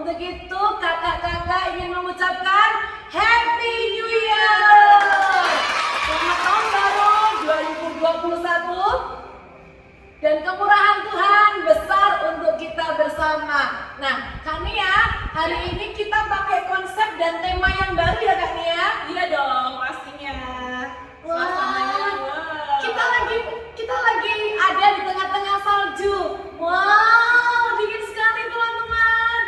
Untuk itu kakak-kakak ingin mengucapkan Happy New Year. Selamat tahun baru 2021. Dan kemurahan Tuhan besar untuk kita bersama. Nah, Kak Nia, hari ini kita pakai konsep dan tema yang baru ya Kak Nia? Iya dong, pastinya. Kita lagi ada di tengah-tengah salju. Wow, dingin sekali teman-teman.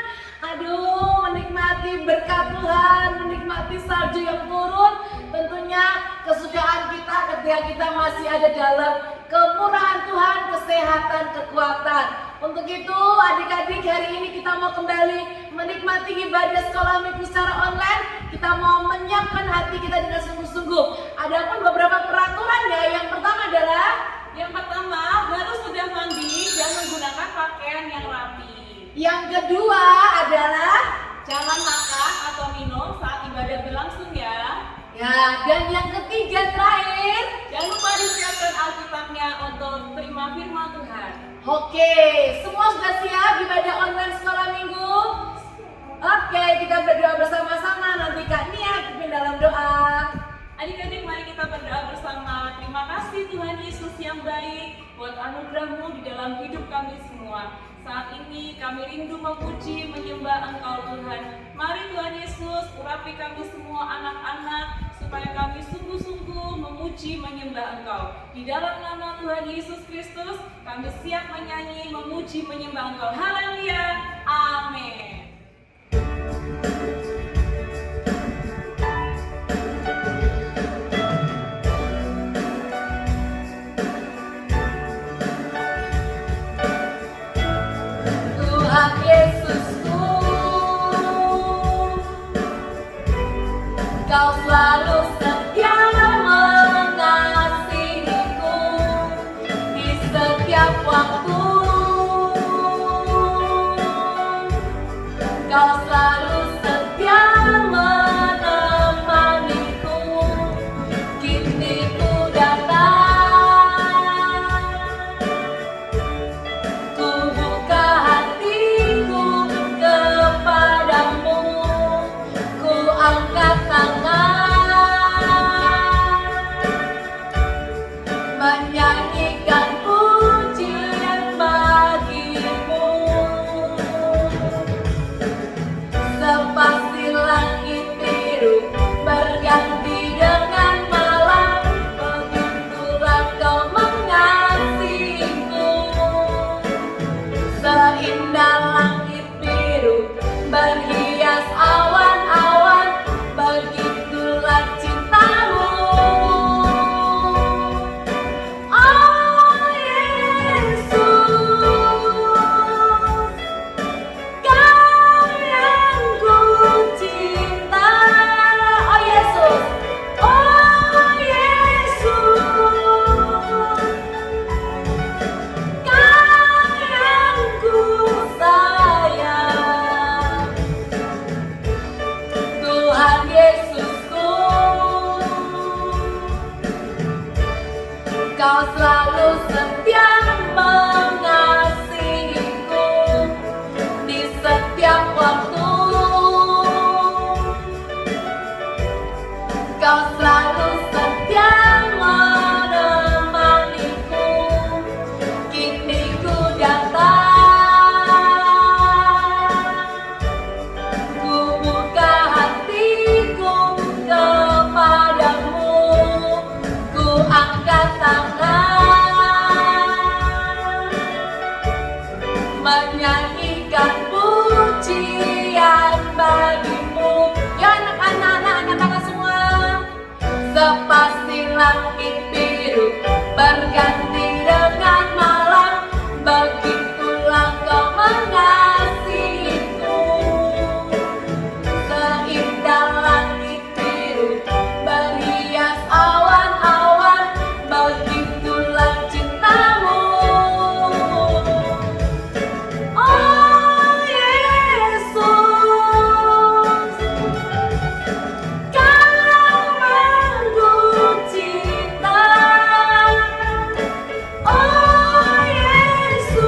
Aduh, menikmati berkat Tuhan, menikmati salju yang turun. Tentunya kesukaan kita ketika kita masih ada dalam kemurahan Tuhan, kesehatan, kekuatan. Untuk itu adik-adik, hari ini kita mau kembali menikmati ibadah sekolah minggu secara online. Kita mau menyiapkan hati kita dengan sungguh-sungguh. Ada pun beberapa peraturan ya. Yang pertama adalah harus sudah mandi dan menggunakan pakaian yang rapi. Yang kedua adalah Jangan makan atau minum saat ibadah berlangsung ya. ya, dan yang ketiga terakhir, Jangan lupa disiapkan Alkitabnya untuk terima firman Tuhan. oke, semua sudah siap ibadah online sekolah minggu? Oke, kita berdoa bersama-sama. Nanti Kak Nia pimpin dalam doa. Adik-adik, mari kita berdoa bersama. Terima kasih Tuhan Yesus yang baik buat anugerah-Mu di dalam hidup kami semua. Saat ini kami rindu memuji, menyembah Engkau Tuhan. Mari Tuhan Yesus, urapi kami semua anak-anak supaya kami sungguh-sungguh memuji, menyembah Engkau. Di dalam nama Tuhan Yesus Kristus, kami siap menyanyi, memuji, menyembah Engkau. Haleluya. Amin. Tuhan Yesusku, Kau selalu setia mengasihiku di setiap waktu. Kau selalu setia menemaniku, kini ku datang. Ku buka hatiku kepadamu, ku angkat tangan, menyanyikan pujian bagimu. Sepasti langit biru berganti dengan malam, begitulah Kau mengasihiku. Seindah langit biru berhias awan-awan, begitulah cintamu. Oh Yesus, Kau yang ku cinta. Oh Yesus, oh Yesus, Kau yang ku sayang. Tuhan Yesusku, Kau selalu setia mengasihiku di setiap waktu. Kau selalu setia menemaniku, kini ku datang. Ku buka hatiku kepadamu, ku angkat tangan, menyanyikan pujian bagimu. Ya anak-anak semua. Sepasti langit biru berganti dengan malam, begitulah Kau mengasihiku. Seindah langit biru berhias awan-awan, begitulah cintamu. Oh Yesus, Kau yang ku cinta. Oh Yesus,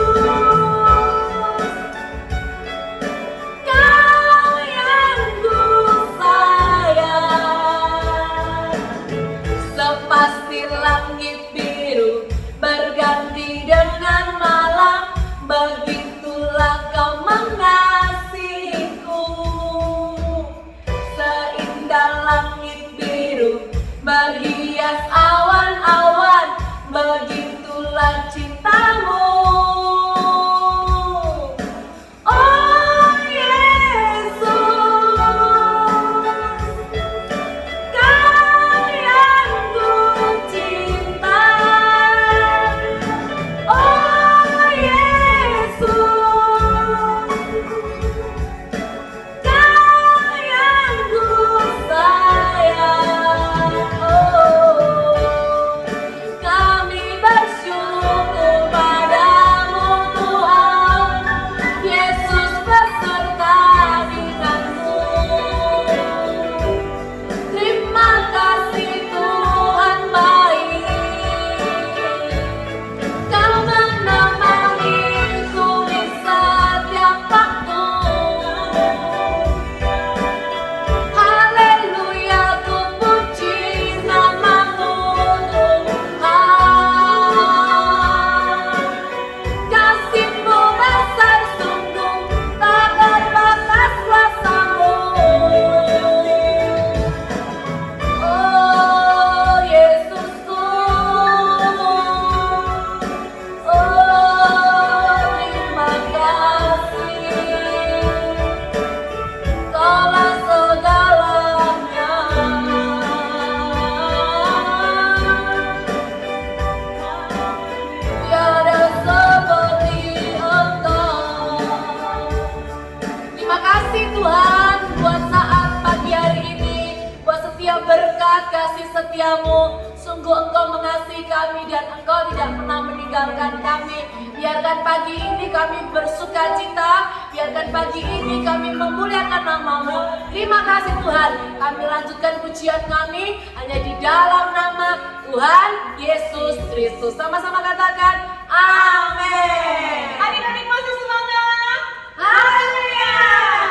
setiamu. Sungguh Engkau mengasihi kami dan Engkau tidak pernah meninggalkan kami. Biarkan pagi ini kami bersuka cita, biarkan pagi ini kami memuliakan nama-Mu. Terima kasih Tuhan, kami lanjutkan pujian kami hanya di dalam nama Tuhan Yesus Kristus. Sama-sama katakan amin. Adik-adik masih semangat? Haleluya.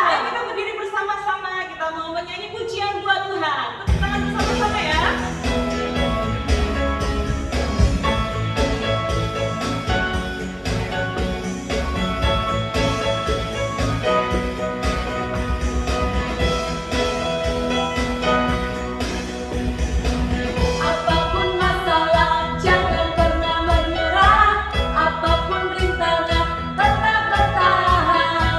Ayo kita berdiri bersama-sama, kita mau menyanyi pujian buat Tuhan. Tepuk tangan bersama-sama ya. Apapun masalah, jangan pernah menyerah. Apapun rintangan, tetap bertahan.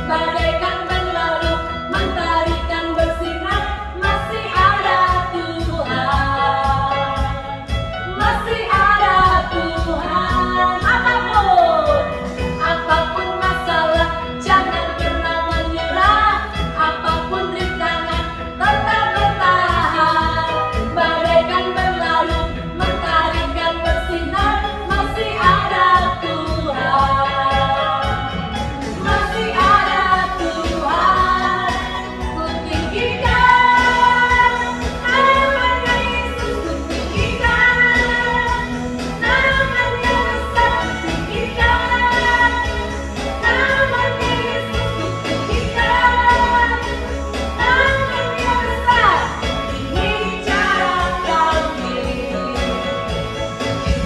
Bagaikan berlalu, mentarikan bersinar. Masih ada Tuhan, masih ada Tuhan. Apapun masalah, jangan pernah menyerah. Apapun rintangan, tetap bertahan. Bagaikan berlalu, mentarikan bersinar. Masih ada Tuhan, masih ada Tuhan. Ku tinggikan namanya Yesus, ku tinggikan namanya besar, ku tinggikan namanya Yesus, ku tinggikan namanya besar. Ini cara kami,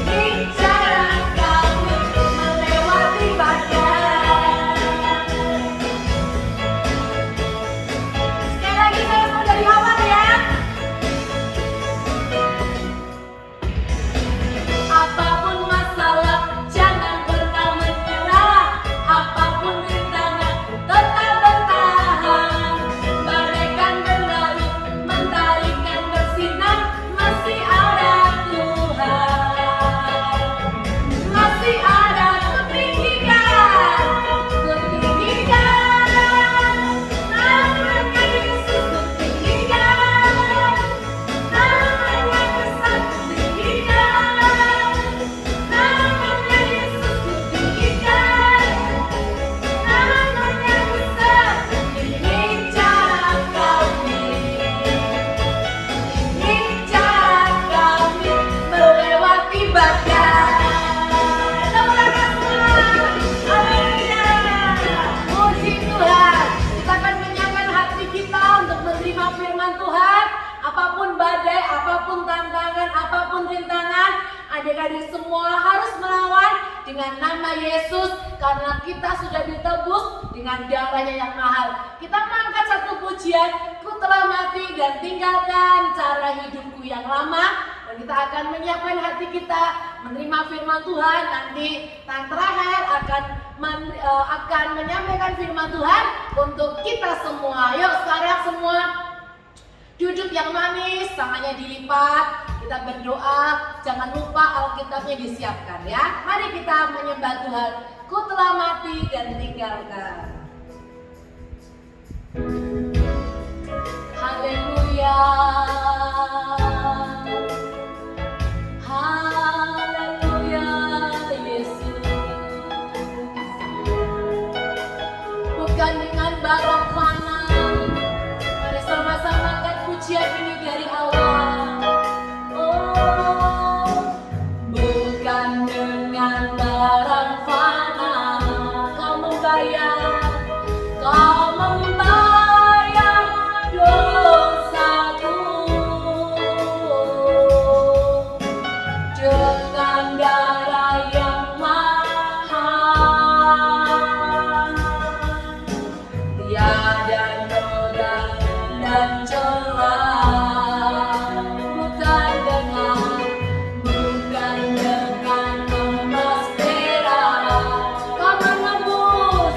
ini cara kami melewati badai. Sekali lagi saya mau dari awal ya. Apapun masalah, jangan pernah menyerah. Apapun rintangan, tetap bertahan. Bagaikan berlalu, mentarikan bersinar. Masih ada Tuhan, masih ada. Ku tinggikan namanya Yesus, ku tinggikan namanya besar, ku tinggikan namanya Yesus, ku tinggikan namanya besar. Ini cara kami, ini cara kami melewati badai. Teman-teman semua, haleluya. Puji Tuhan. Kita akan menyiapkan hati kita untuk menerima firman Tuhan. Apapun badai, apapun tantangan, apapun rintangan, adik-adik semua harus melawan dengan nama Yesus, karena kita sudah ditebus dengan darahnya yang mahal. Kita mengangkat satu pujian, ku telah mati dan tinggalkan cara hidupku yang lama. Dan kita akan menyiapkan hati kita menerima firman Tuhan. Nanti Tante Rahel akan menyampaikan firman Tuhan untuk kita semua. Yuk sekarang semua duduk yang manis, tangannya dilipat. Kita berdoa, jangan lupa Alkitabnya disiapkan ya. Mari kita menyembah Tuhan. Ku telah mati dan tinggalkan. Haleluya. Haleluya Yesus. Bukan dengan barang fana. Mari sama-sama angkat pujian ini dari awal. Oh, bukan dengan barang fana. Kau membayar dosaku dengan darah yang mahal. Tiada noda dan celah, bukan dengan emas perak. Kau menebus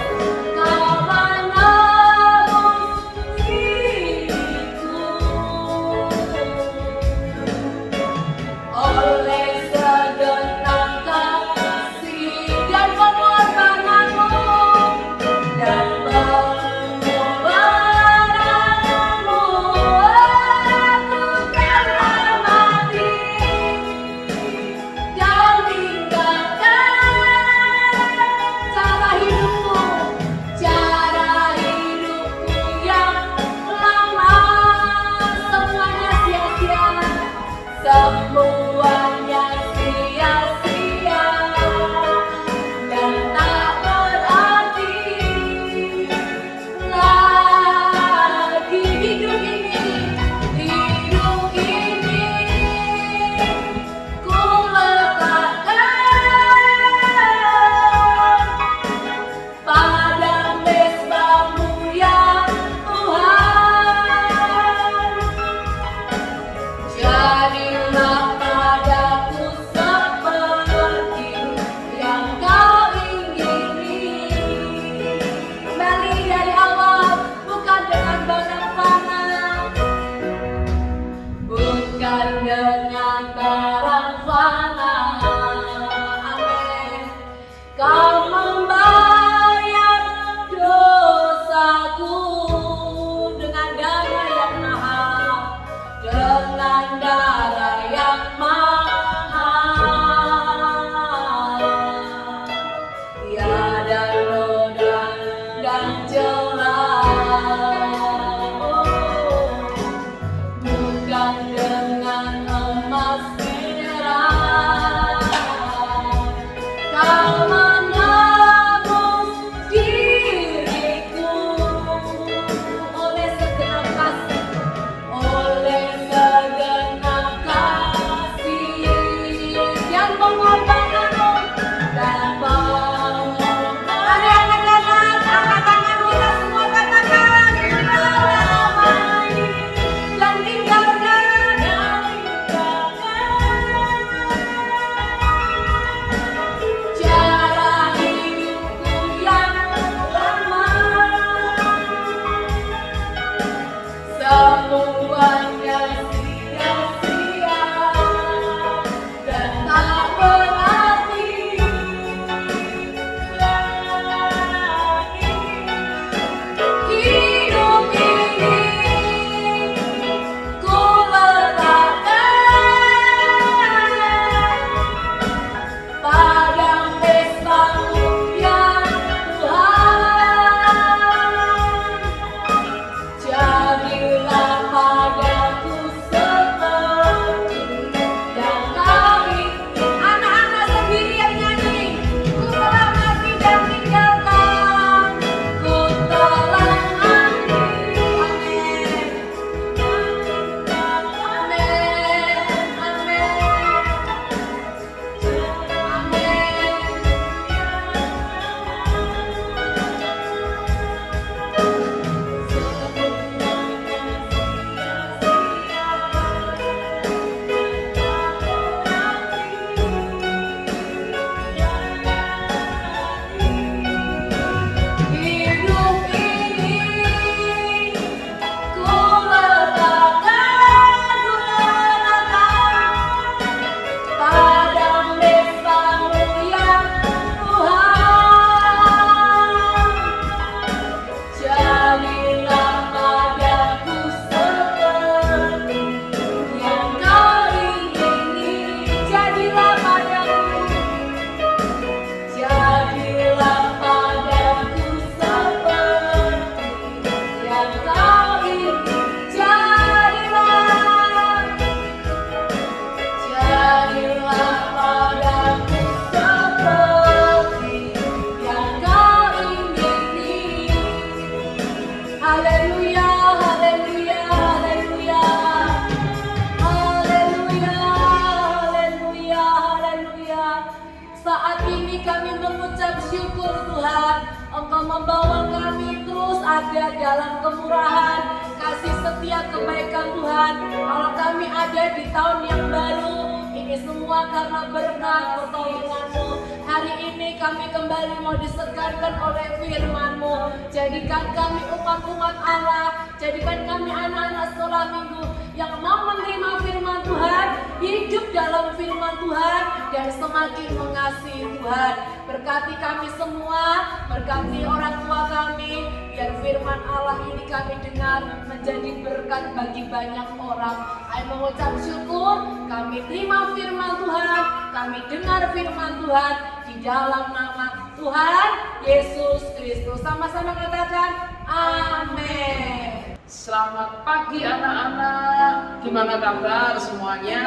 Tuhan. Engkau membawa kami terus ada dalam kemurahan, kasih setia, kebaikan Tuhan. Kalau kami ada di tahun yang baru, ini semua karena berkat pertolongan-Mu. Hari ini kami kembali mau disegarkan oleh firman-Mu. Jadikan kami umat-umat Allah, jadikan kami anak-anak sekolah minggu yang mau menerima firman Tuhan, hidup dalam firman Tuhan, dan semakin mengasihi Tuhan. Berkati kami semua, berkati orang tua kami, biar firman Allah ini kami dengar menjadi berkat bagi banyak orang. Ayo mengucap syukur, kami terima firman Tuhan, kami dengar firman Tuhan di dalam nama Tuhan Yesus Kristus. Sama-sama katakan amin. Selamat pagi anak-anak, gimana kabar semuanya?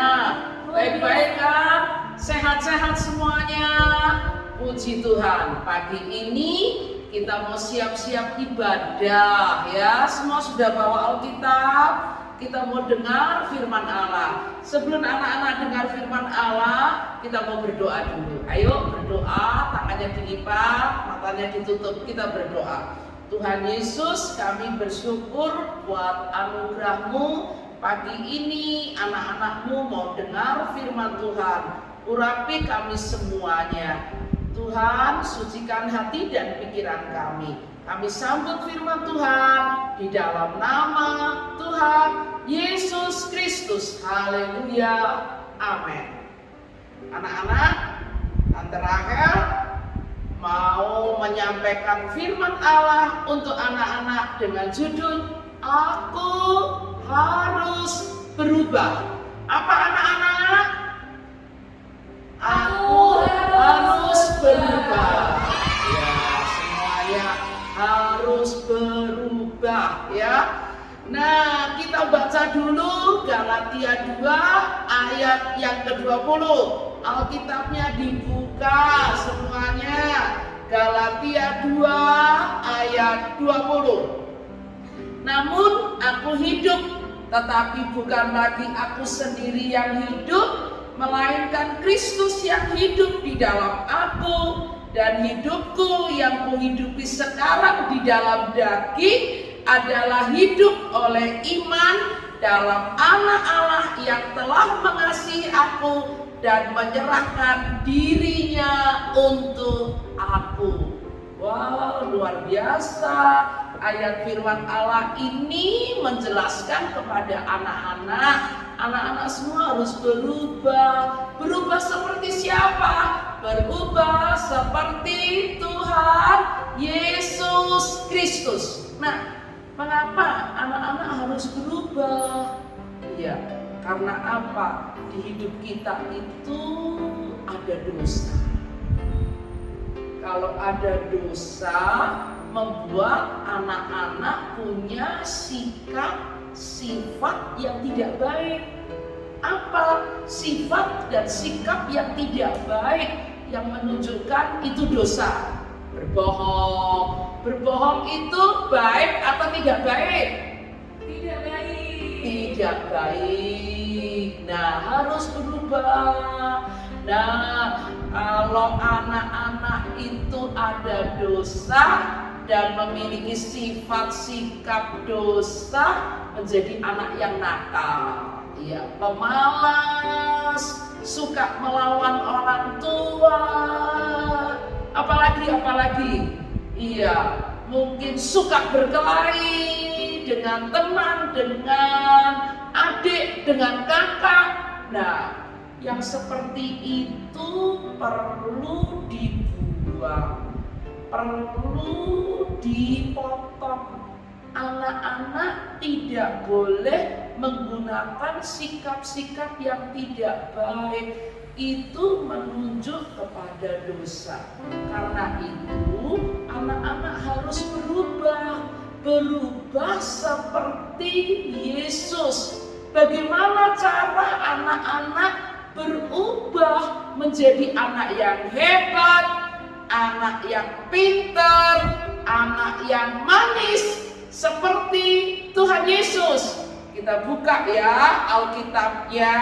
Baik-baik kan? Sehat-sehat semuanya? Puji Tuhan, pagi ini kita mau siap-siap ibadah ya. Semua sudah bawa Alkitab, kita mau dengar firman Allah. Sebelum anak-anak dengar firman Allah, kita mau berdoa dulu. Ayo berdoa, tangannya dilipat, matanya ditutup, kita berdoa. Tuhan Yesus, kami bersyukur buat anugerah-Mu. Pagi ini anak-anak-Mu mau dengar firman Tuhan. Urapi kami semuanya. Tuhan, sucikan hati dan pikiran kami. Kami sambut firman Tuhan di dalam nama Tuhan Yesus Kristus. Haleluya. Amin. Anak-anak, Tante Rahel mau menyampaikan firman Allah untuk anak-anak dengan judul Aku Harus Berubah. Apa anak-anak? Aku harus berubah. Ya, semuanya harus berubah ya. Nah, kita baca dulu Galatia 2 ayat yang ke-20. Alkitabnya dibuka semuanya. Galatia 2 ayat 20. Namun aku hidup, tetapi bukan lagi aku sendiri yang hidup, melainkan Kristus yang hidup di dalam aku. Dan hidupku yang kuhidupi sekarang di dalam daging adalah hidup oleh iman dalam Anak Allah yang telah mengasihi aku dan menyerahkan dirinya untuk aku. Wow, luar biasa. Ayat firman Allah ini menjelaskan kepada anak-anak. Anak-anak semua harus berubah. Berubah seperti siapa? Berubah seperti Tuhan Yesus Kristus. Nah, mengapa anak-anak harus berubah? Ya, karena apa? Di hidup kita itu ada dosa. Kalau ada dosa, membuat anak-anak punya sikap, sifat yang tidak baik. Apa sifat dan sikap yang tidak baik yang menunjukkan itu dosa? Berbohong. Berbohong itu baik atau tidak baik? Tidak baik. Tidak baik. Nah, harus berubah. Nah, kalau anak-anak itu ada dosa dan memiliki sifat sikap dosa, menjadi anak yang nakal, ya, pemalas, suka melawan orang tua, apalagi, iya, mungkin suka berkelahi dengan teman, dengan adik, dengan kakak. Nah, yang seperti itu perlu dibuang, perlu dipotong. Anak-anak tidak boleh menggunakan sikap-sikap yang tidak baik. Itu menunjuk kepada dosa. Karena itu anak-anak harus berubah seperti Yesus. Bagaimana cara anak-anak berubah menjadi anak yang hebat, anak yang pintar, anak yang manis seperti Tuhan Yesus? Kita buka ya Alkitabnya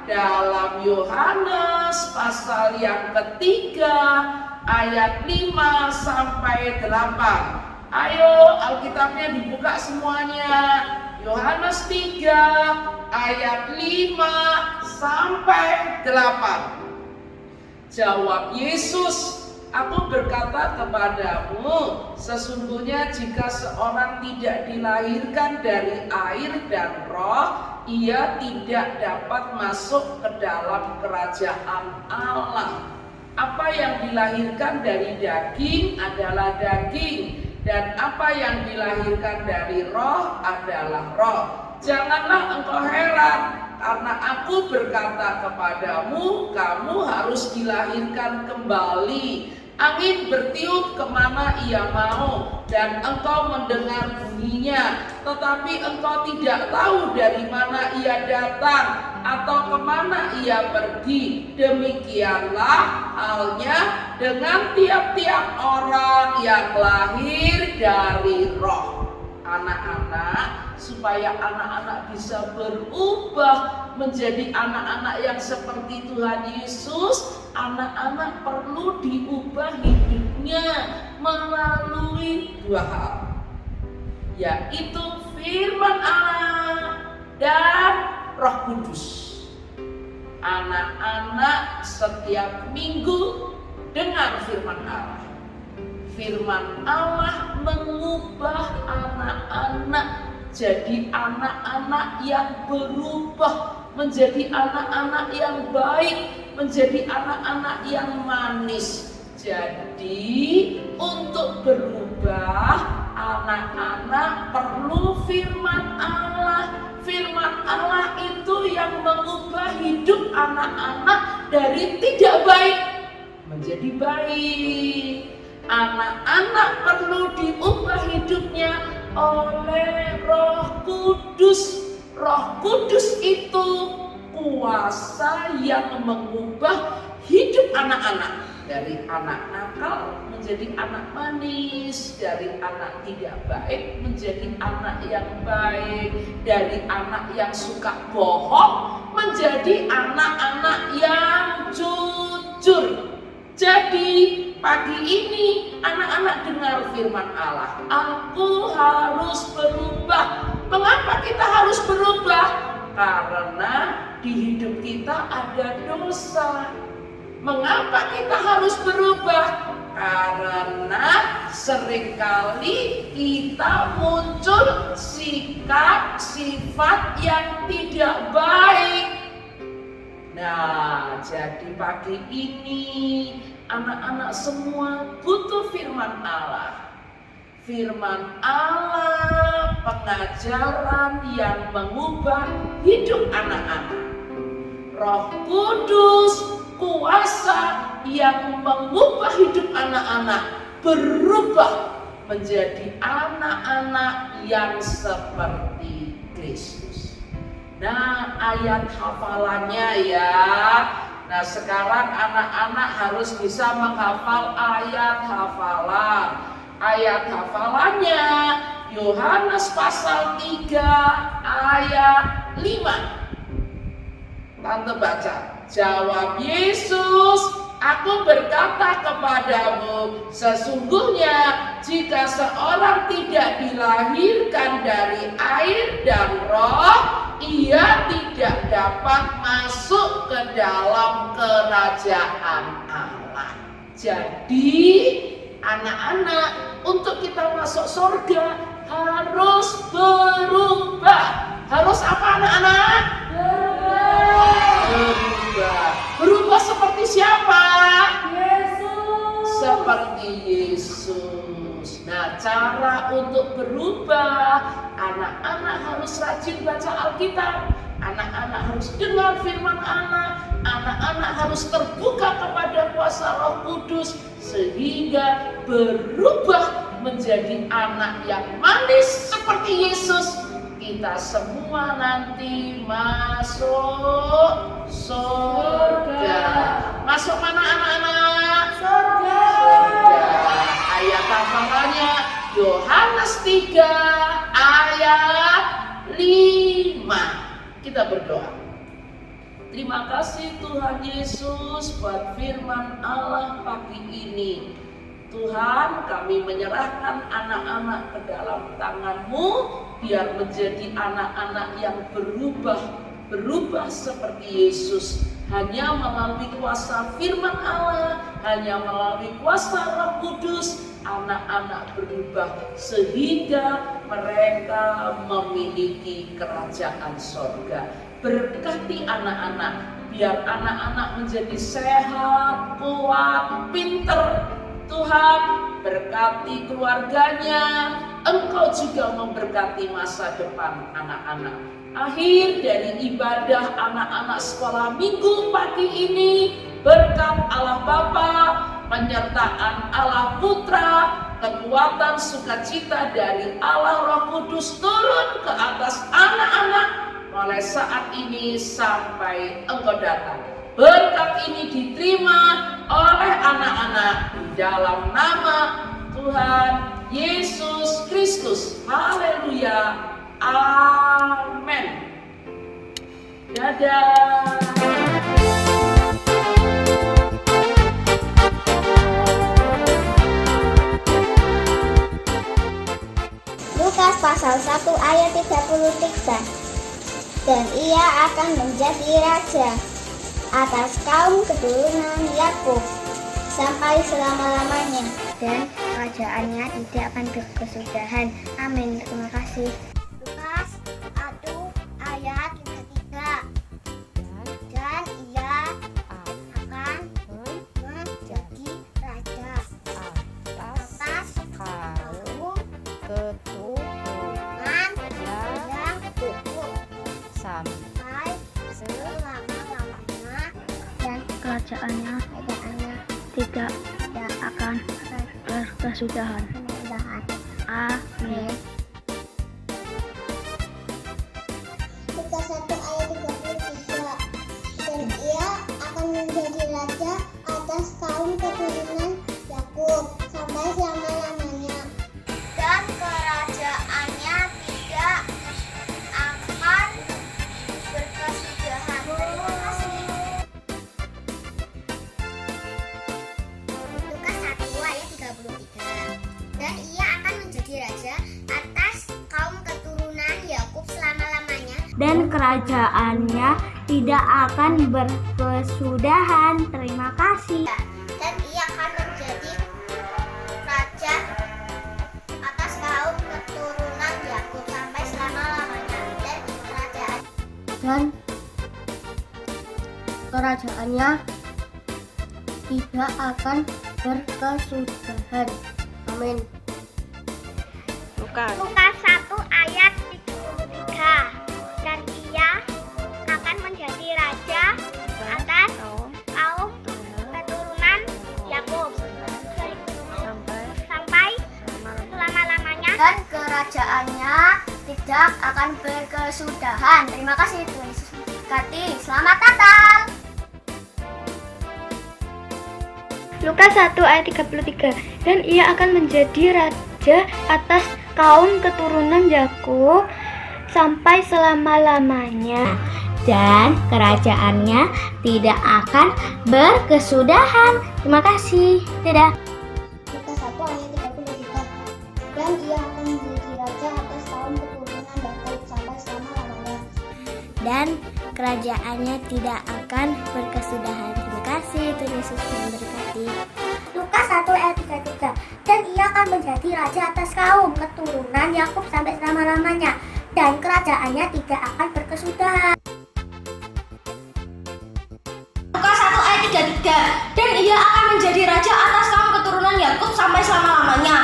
dalam Yohanes pasal yang ketiga ayat 5 sampai 8. Ayo Alkitabnya dibuka semuanya. Yohanes 3 ayat 5 sampai 8. Jawab Yesus, aku berkata kepadamu, sesungguhnya jika seorang tidak dilahirkan dari air dan roh, ia tidak dapat masuk ke dalam kerajaan Allah. Apa yang dilahirkan dari daging adalah daging, dan apa yang dilahirkan dari roh adalah roh. Janganlah engkau heran, karena aku berkata kepadamu, kamu harus dilahirkan kembali. Angin bertiup kemana ia mau, dan engkau mendengar bunyinya, tetapi engkau tidak tahu dari mana ia datang atau kemana ia pergi. Demikianlah halnya dengan tiap-tiap orang yang lahir dari roh. Anak-anak, supaya anak-anak bisa berubah menjadi anak-anak yang seperti Tuhan Yesus, anak-anak perlu diubah hidupnya melalui 2 hal, yaitu firman Allah dan Roh Kudus. Anak-anak setiap minggu dengar firman Allah. Firman Allah mengubah anak-anak jadi anak-anak yang berubah menjadi anak-anak yang baik, menjadi anak-anak yang manis. Jadi untuk berubah, anak-anak perlu firman Allah. Firman Allah itu yang mengubah hidup anak-anak dari tidak baik menjadi baik. Anak-anak perlu diubah hidupnya oleh Roh Kudus. Roh Kudus itu kuasa yang mengubah hidup anak-anak. Dari anak nakal menjadi anak manis, dari anak tidak baik menjadi anak yang baik, dari anak yang suka bohong menjadi anak-anak yang jujur. Jadi pagi ini anak-anak dengar firman Allah. Aku harus berubah. Mengapa kita harus berubah? Karena di hidup kita ada dosa. Mengapa kita harus berubah? Karena seringkali kita muncul sikap sifat yang tidak baik. Nah, jadi pagi ini anak-anak semua butuh firman Allah. Firman Allah, pengajaran yang mengubah hidup anak-anak. Roh Kudus, kuasa yang mengubah hidup anak-anak berubah menjadi anak-anak yang seperti Kristus. Nah, ayat hafalannya ya. Nah, sekarang anak-anak harus bisa menghafal ayat hafalan. Ayat hafalannya Yohanes pasal 3 ayat 5. Tante baca. Jawab Yesus, aku berkata kepadamu, sesungguhnya jika seorang tidak dilahirkan dari air dan roh, ia tidak dapat masuk ke dalam kerajaan Allah. Jadi anak-anak, untuk kita masuk surga harus berubah. Harus apa anak-anak? Berubah. Berubah seperti siapa? Yesus. Seperti Yesus. Nah, cara untuk berubah, anak-anak harus rajin baca Alkitab. Anak-anak harus dengar firman Allah. Anak-anak harus terbuka kepada kuasa Roh Kudus sehingga berubah menjadi anak yang manis seperti Yesus. Kita semua nanti masuk surga. Masuk mana anak-anak? Surga. Ayat hafalannya Yohanes 3 ayat 5. Kita berdoa. Terima kasih Tuhan Yesus buat firman Allah pagi ini. Tuhan, kami menyerahkan anak-anak ke dalam tangan-Mu, biar menjadi anak-anak yang berubah seperti Yesus. Hanya melalui kuasa firman Allah, hanya melalui kuasa Roh Kudus, anak-anak berubah sehingga mereka memiliki kerajaan sorga. Berkati anak-anak, biar anak-anak menjadi sehat, kuat, pinter. Tuhan, berkati keluarganya, Engkau juga memberkati masa depan anak-anak. Akhir dari ibadah anak-anak sekolah minggu pagi ini, berkat Allah Bapa, penyertaan Allah Putra, kekuatan sukacita dari Allah Roh Kudus turun ke atas anak-anak mulai saat ini sampai Engkau datang. Berkat ini diterima oleh anak-anak di dalam nama Tuhan Yesus Kristus. Haleluya. Amin. Dadah. Lukas pasal 1 ayat 33. Dan ia akan menjadi raja atas kaum keturunan Yakub sampai selama-lamanya, dan kerajaannya tidak akan berkesudahan. Amin. Terima kasih. Lukas 1 ayat 33. Dan ia akan menjadi raja atas kaum keturunan Yakub sampai selama-lamanya, dan kerajaannya tidak akan berkesudahan. Amin. Lukas 1 ayat 33. Dan ia akan menjadi raja atas kaum keturunan Yakub sampai selama-lamanya, dan kerajaannya tidak akan berkesudahan. Terima kasih. Lukas 1 ayat 33. Dan ia akan menjadi raja atas kaum keturunan Yakub selama-lamanya, dan kerajaannya tidak akan berkesudahan. Terima kasih. Dan ia akan menjadi raja atas kaum keturunan Yakub sampai selama-lamanya, dan kerajaannya tidak akan berkesudahan. Amin. Lukas 1 ayat 33. Dan ia akan menjadi raja atas kaum keturunan Yakub sampai selama-lamanya, dan kerajaannya tidak akan berkesudahan. Terima kasih Tuhan Yesus memberkati. Selamat datang. Lukas 1 ayat 33. Dan ia akan menjadi raja atas kaum keturunan Yakub sampai selama-lamanya, dan kerajaannya tidak akan berkesudahan. Terima kasih. Dadah. Lukas 1 ayat 33. Dan ia akan menjadi raja atas kaum keturunan Yakub sampai selama-lamanya, dan kerajaannya tidak akan berkesudahan. Terima kasih. Tuhan Yesus memberkati. Lukas 1 ayat 33. Dan ia akan menjadi raja atas kaum keturunan Yakub sampai selama-lamanya, dan kerajaannya tidak akan berkesudahan. Lukas 1 ayat 33. Dan ia akan menjadi raja atas kaum keturunan Yakub sampai selama-lamanya,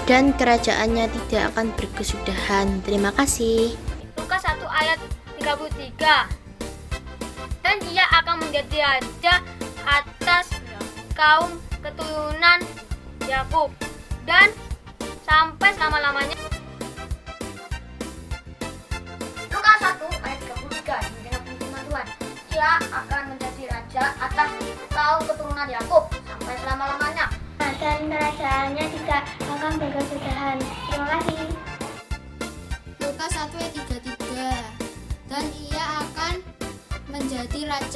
dan kerajaannya tidak akan berkesudahan. Terima kasih. Lukas 1 ayat 33. Dan ia akan menjadi raja atas kaum keturunan Yakub, dan sampai selama-lamanya. Lukas 1 ayat 33. Demikian firman Tuhan. Ia akan menjadi raja atas kaum keturunan Yakub sampai selama-lamanya, dan kerajaannya tidak akan berkesudahan. Terima kasih. Lukas 1 ayat 33. Dan ia akan menjadi raja